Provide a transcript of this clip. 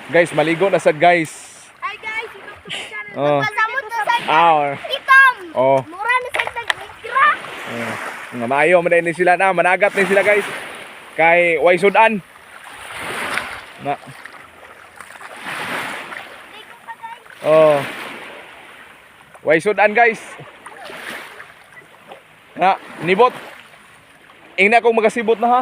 Guys, maligo na sad guys. Ay guys, ito to channel. Oh. Magpasamot na sa Ah. itom. Oh. Mura na sa nagtira. Nga maayo man ni sila na, managat ni sila guys. Kay way sudan. Na. Oh. Way sudan guys. Na, nibot. Ingna kong magasibot na ha.